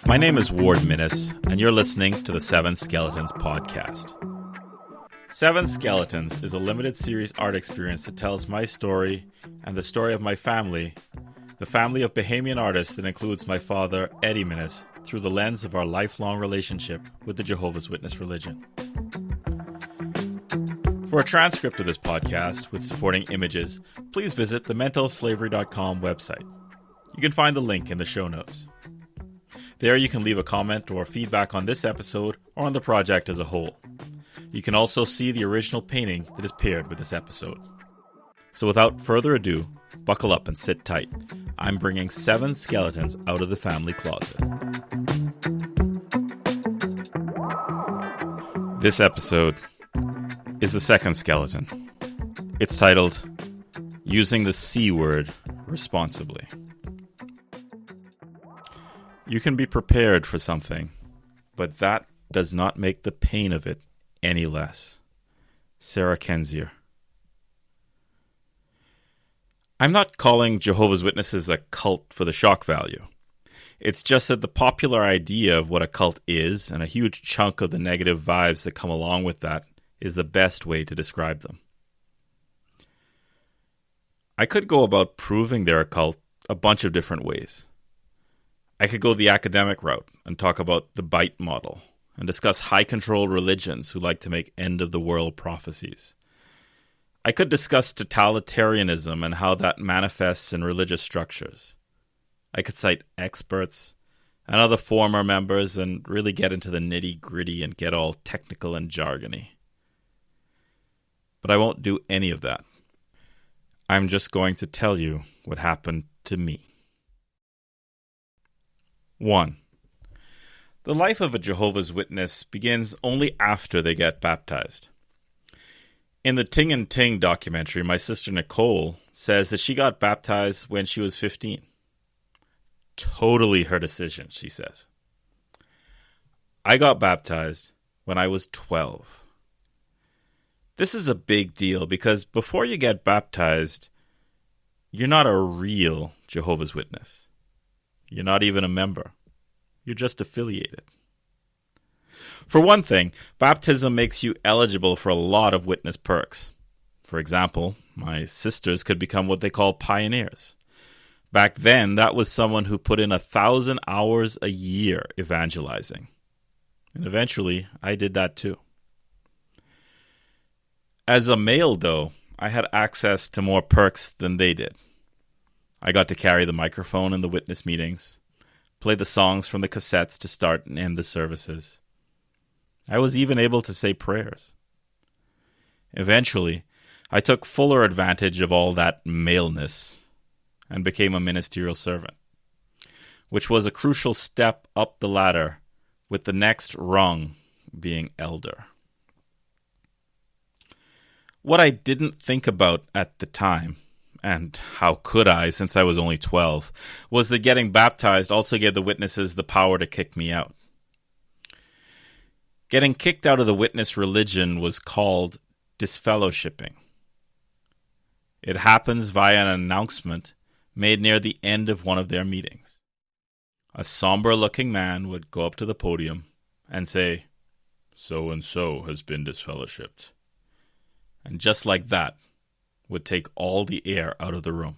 My name is Ward Minnis, and you're listening to the Seven Skeletons podcast. Seven Skeletons is a limited series art experience that tells my story and the story of my family, the family of Bahamian artists that includes my father, Eddie Minnis, through the lens of our lifelong relationship with the Jehovah's Witness religion. For a transcript of this podcast with supporting images, please visit the mentalslavery.com website. You can find the link in the show notes. There you can leave a comment or feedback on this episode or on the project as a whole. You can also see the original painting that is paired with this episode. So without further ado, buckle up and sit tight. I'm bringing 7 skeletons out of the family closet. This episode is the second skeleton. It's titled, Using the C Word Responsibly. You can be prepared for something, but that does not make the pain of it any less. Sarah Kendzior. I'm not calling Jehovah's Witnesses a cult for the shock value. It's just that the popular idea of what a cult is, and a huge chunk of the negative vibes that come along with that, is the best way to describe them. I could go about proving they're a cult a bunch of different ways. I could go the academic route and talk about the bite model and discuss high-control religions who like to make end-of-the-world prophecies. I could discuss totalitarianism and how that manifests in religious structures. I could cite experts and other former members and really get into the nitty-gritty and get all technical and jargony. But I won't do any of that. I'm just going to tell you what happened to me. 1. The life of a Jehovah's Witness begins only after they get baptized. In the Ting and Ting documentary, my sister Nicole says that she got baptized when she was 15. Totally her decision, she says. I got baptized when I was 12. This is a big deal because before you get baptized, you're not a real Jehovah's Witness. You're not even a member. You're just affiliated. For one thing, baptism makes you eligible for a lot of witness perks. For example, my sisters could become what they call pioneers. Back then, that was someone who put in 1,000 hours a year evangelizing. And eventually, I did that too. As a male, though, I had access to more perks than they did. I got to carry the microphone in the witness meetings, play the songs from the cassettes to start and end the services. I was even able to say prayers. Eventually, I took fuller advantage of all that maleness and became a ministerial servant, which was a crucial step up the ladder, with the next rung being elder. What I didn't think about at the time, and how could I since I was only 12, was that getting baptized also gave the witnesses the power to kick me out. Getting kicked out of the witness religion was called disfellowshipping. It happens via an announcement made near the end of one of their meetings. A somber-looking man would go up to the podium and say, "So-and-so has been disfellowshipped." And just like that, would take all the air out of the room.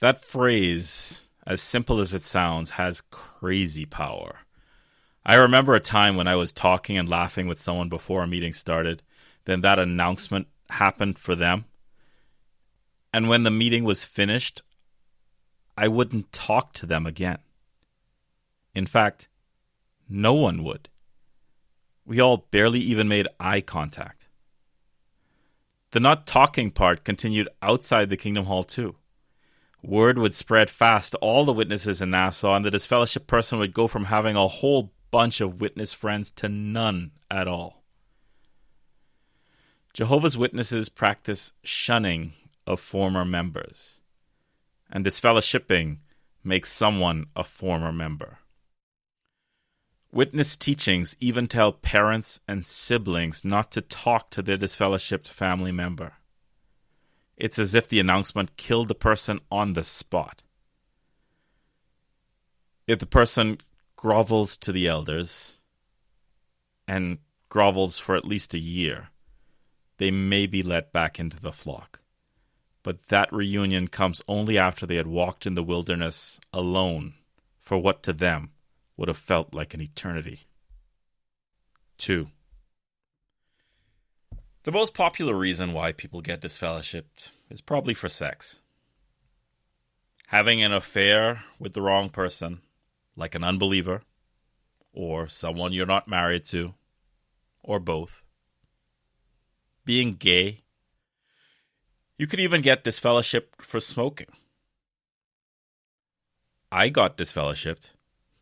That phrase, as simple as it sounds, has crazy power. I remember a time when I was talking and laughing with someone before a meeting started, then that announcement happened for them. And when the meeting was finished, I wouldn't talk to them again. In fact, no one would. We all barely even made eye contact. The not talking part continued outside the Kingdom Hall too. Word would spread fast to all the witnesses in Nassau, and the disfellowship person would go from having a whole bunch of witness friends to none at all. Jehovah's Witnesses practice shunning of former members, and disfellowshipping makes someone a former member. Witness teachings even tell parents and siblings not to talk to their disfellowshipped family member. It's as if the announcement killed the person on the spot. If the person grovels to the elders, and grovels for at least a year, they may be let back into the flock. But that reunion comes only after they had walked in the wilderness alone for what to them would have felt like an eternity. 2. The most popular reason why people get disfellowshipped is probably for sex. Having an affair with the wrong person, like an unbeliever, or someone you're not married to, or both. Being gay. You could even get disfellowshipped for smoking. I got disfellowshipped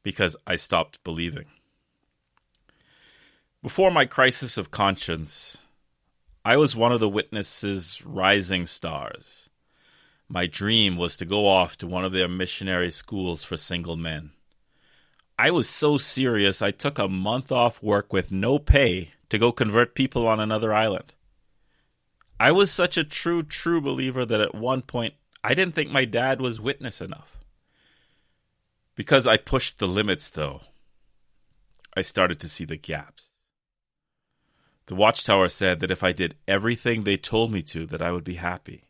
because I stopped believing. Before my crisis of conscience, I was one of the witnesses' rising stars. My dream was to go off to one of their missionary schools for single men. I was so serious I took a month off work with no pay to go convert people on another island. I was such a true believer that at one point I didn't think my dad was witness enough. Because I pushed the limits, though, I started to see the gaps. The Watchtower said that if I did everything they told me to, that I would be happy.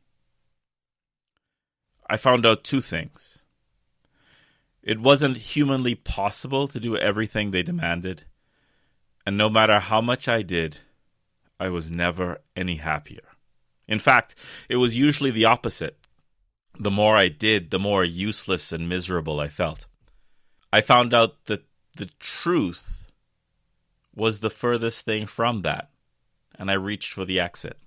I found out 2 things. It wasn't humanly possible to do everything they demanded, and no matter how much I did, I was never any happier. In fact, it was usually the opposite. The more I did, the more useless and miserable I felt. I found out that the truth was the furthest thing from that, and I reached for the exit.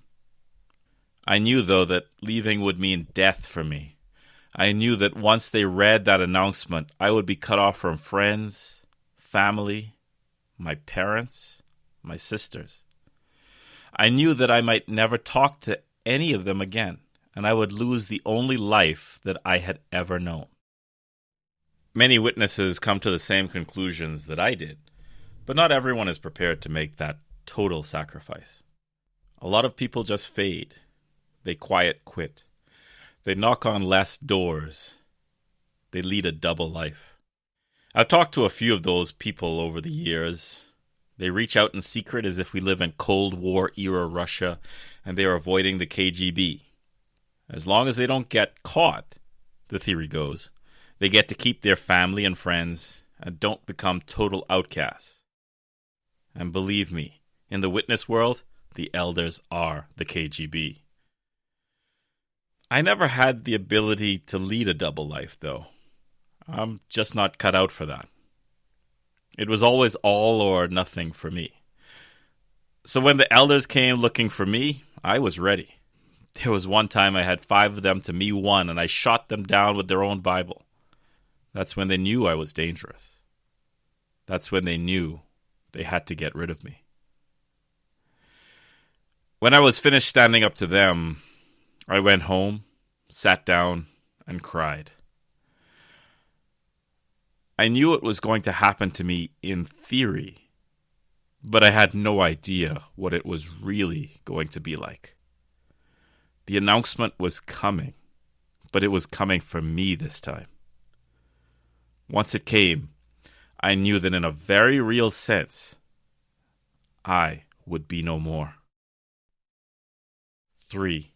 I knew, though, that leaving would mean death for me. I knew that once they read that announcement, I would be cut off from friends, family, my parents, my sisters. I knew that I might never talk to any of them again, and I would lose the only life that I had ever known. Many witnesses come to the same conclusions that I did, but not everyone is prepared to make that total sacrifice. A lot of people just fade. They quiet quit. They knock on less doors. They lead a double life. I've talked to a few of those people over the years. They reach out in secret as if we live in Cold War era Russia and they are avoiding the KGB. As long as they don't get caught, the theory goes, they get to keep their family and friends and don't become total outcasts. And believe me, in the witness world, the elders are the KGB. I never had the ability to lead a double life, though. I'm just not cut out for that. It was always all or nothing for me. So when the elders came looking for me, I was ready. There was one time I had 5 of them to me one, and I shot them down with their own Bible. That's when they knew I was dangerous. That's when they knew they had to get rid of me. When I was finished standing up to them, I went home, sat down, and cried. I knew it was going to happen to me in theory, but I had no idea what it was really going to be like. The announcement was coming, but it was coming for me this time. Once it came, I knew that in a very real sense, I would be no more. 3.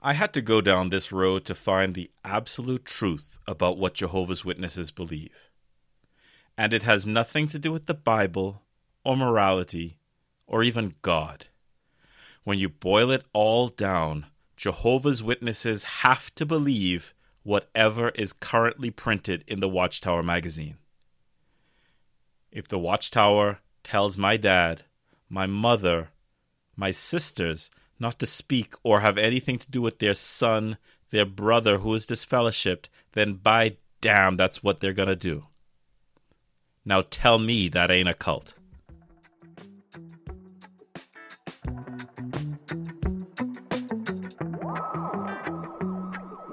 I had to go down this road to find the absolute truth about what Jehovah's Witnesses believe. And it has nothing to do with the Bible, or morality, or even God. When you boil it all down, Jehovah's Witnesses have to believe whatever is currently printed in the Watchtower magazine. If the Watchtower tells my dad, my mother, my sisters not to speak or have anything to do with their son, their brother who is disfellowshipped, then by damn, that's what they're going to do. Now tell me that ain't a cult.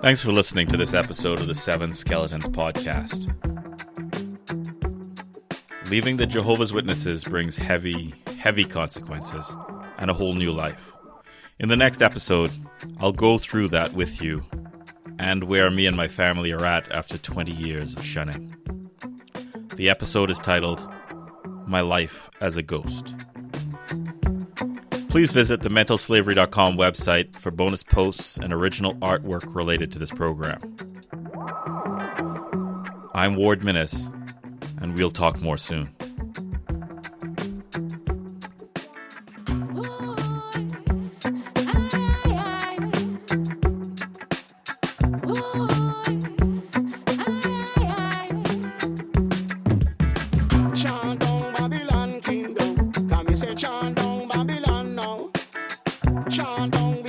Thanks for listening to this episode of the 7 Skeletons podcast. Leaving the Jehovah's Witnesses brings heavy consequences and a whole new life. In the next episode, I'll go through that with you and where me and my family are at after 20 years of shunning. The episode is titled, My Life as a Ghost. Please visit the mentalslavery.com website for bonus posts and original artwork related to this program. I'm Ward Minnis, and we'll talk more soon.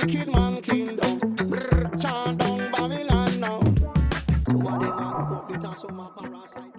Wicked man kingdom, chant down Babylon now. Who are they man, puppet and some parasite?